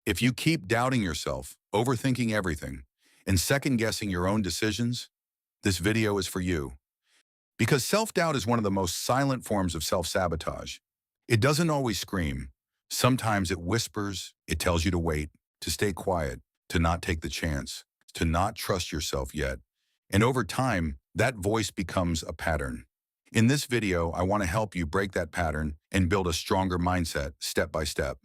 If you keep doubting yourself, overthinking everything, and second-guessing your own decisions, this video is for you. Because self-doubt is one of the most silent forms of self-sabotage. It doesn't always scream. Sometimes it whispers, it tells you to wait, to stay quiet, to not take the chance, to not trust yourself yet. And over time, that voice becomes a pattern. In this video, I want to help you break that pattern and build a stronger mindset step by step.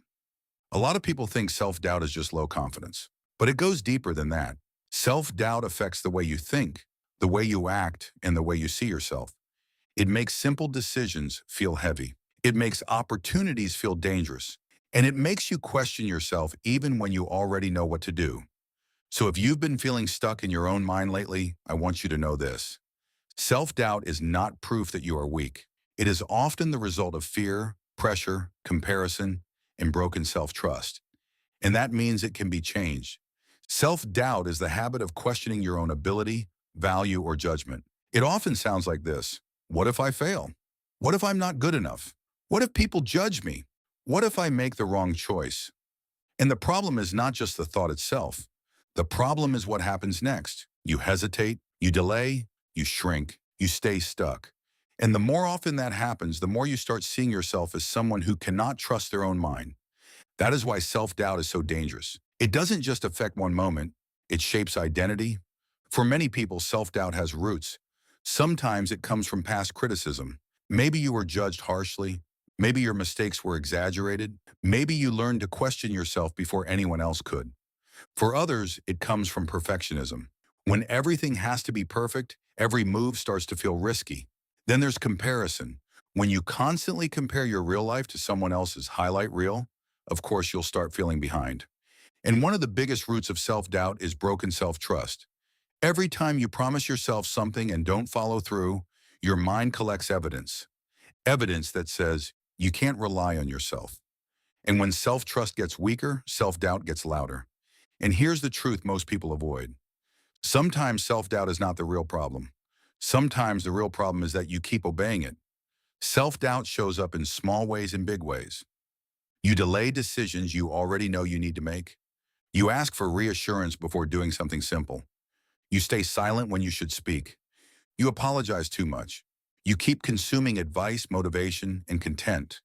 A lot of people think self-doubt is just low confidence, but it goes deeper than that. Self-doubt affects the way you think, the way you act, and the way you see yourself. It makes simple decisions feel heavy. It makes opportunities feel dangerous. And it makes you question yourself even when you already know what to do. So if you've been feeling stuck in your own mind lately, I want you to know this. Self-doubt is not proof that you are weak. It is often the result of fear, pressure, comparison, and broken self-trust. And that means it can be changed. Self-doubt is the habit of questioning your own ability, value, or judgment. It often sounds like this. What if I fail? What if I'm not good enough? What if people judge me? What if I make the wrong choice? And the problem is not just the thought itself. The problem is what happens next. You hesitate, you delay, you shrink, you stay stuck. And the more often that happens, the more you start seeing yourself as someone who cannot trust their own mind. That is why self-doubt is so dangerous. It doesn't just affect one moment, it shapes identity. For many people, self-doubt has roots. Sometimes it comes from past criticism. Maybe you were judged harshly. Maybe your mistakes were exaggerated. Maybe you learned to question yourself before anyone else could. For others, it comes from perfectionism. When everything has to be perfect, every move starts to feel risky. Then there's comparison. When you constantly compare your real life to someone else's highlight reel, of course you'll start feeling behind. And one of the biggest roots of self-doubt is broken self-trust. Every time you promise yourself something and don't follow through, your mind collects evidence. Evidence that says you can't rely on yourself. And when self-trust gets weaker, self-doubt gets louder. And here's the truth most people avoid. Sometimes self-doubt is not the real problem. Sometimes the real problem is that you keep obeying it. Self-doubt shows up in small ways and big ways. You delay decisions you already know you need to make. You ask for reassurance before doing something simple. You stay silent when you should speak. You apologize too much. You keep consuming advice, motivation, and content,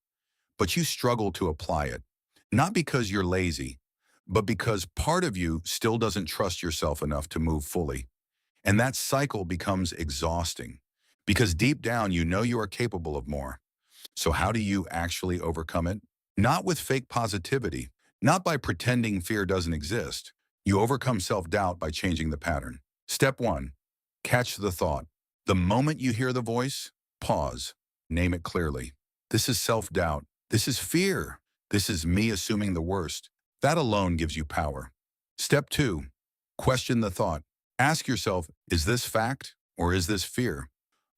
but you struggle to apply it. Not because you're lazy, but because part of you still doesn't trust yourself enough to move fully. And that cycle becomes exhausting because deep down you know you are capable of more. So how do you actually overcome it? Not with fake positivity, not by pretending fear doesn't exist. You overcome self-doubt by changing the pattern. Step 1, catch the thought. The moment you hear the voice, pause, name it clearly. This is self-doubt. This is fear. This is me assuming the worst. That alone gives you power. Step 2, question the thought. Ask yourself, is this fact or is this fear?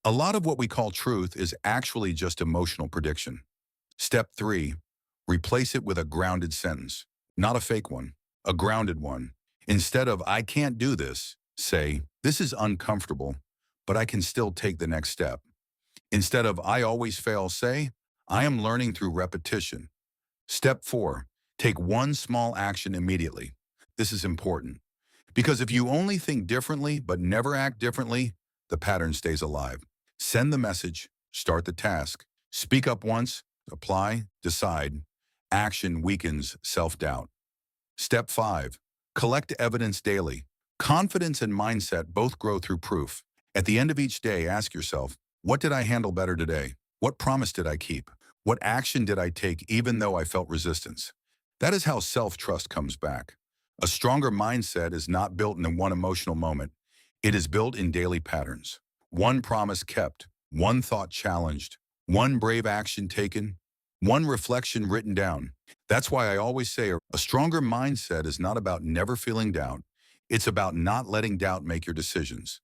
A lot of what we call truth is actually just emotional prediction. Step 3, replace it with a grounded sentence, not a fake one, a grounded one. Instead of, I can't do this, say, this is uncomfortable, but I can still take the next step. Instead of, I always fail, say, I am learning through repetition. Step 4, take one small action immediately. This is important. Because if you only think differently but never act differently, the pattern stays alive. Send the message, start the task. Speak up once, apply, decide. Action weakens self-doubt. Step 5, collect evidence daily. Confidence and mindset both grow through proof. At the end of each day, ask yourself, what did I handle better today? What promise did I keep? What action did I take even though I felt resistance? That is how self-trust comes back. A stronger mindset is not built in one emotional moment. It is built in daily patterns. One promise kept, one thought challenged, one brave action taken, one reflection written down. That's why I always say a stronger mindset is not about never feeling doubt. It's about not letting doubt make your decisions.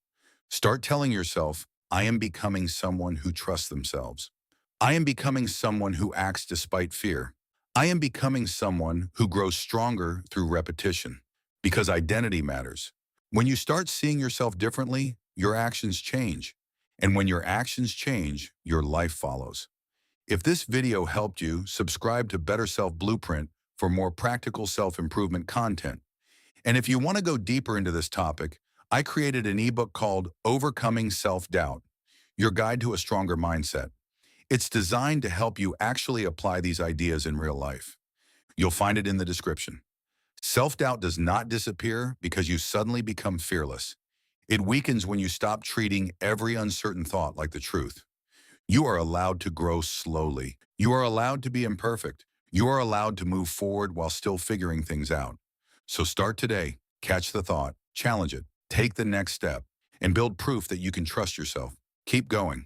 Start telling yourself, I am becoming someone who trusts themselves. I am becoming someone who acts despite fear. I am becoming someone who grows stronger through repetition, because identity matters. When you start seeing yourself differently, your actions change. And when your actions change, your life follows. If this video helped you, subscribe to Better Self Blueprint for more practical self-improvement content. And if you want to go deeper into this topic, I created an ebook called Overcoming Self-Doubt, Your Guide to a Stronger Mindset. It's designed to help you actually apply these ideas in real life. You'll find it in the description. Self-doubt does not disappear because you suddenly become fearless. It weakens when you stop treating every uncertain thought like the truth. You are allowed to grow slowly. You are allowed to be imperfect. You are allowed to move forward while still figuring things out. So start today, catch the thought, challenge it, take the next step, and build proof that you can trust yourself. Keep going.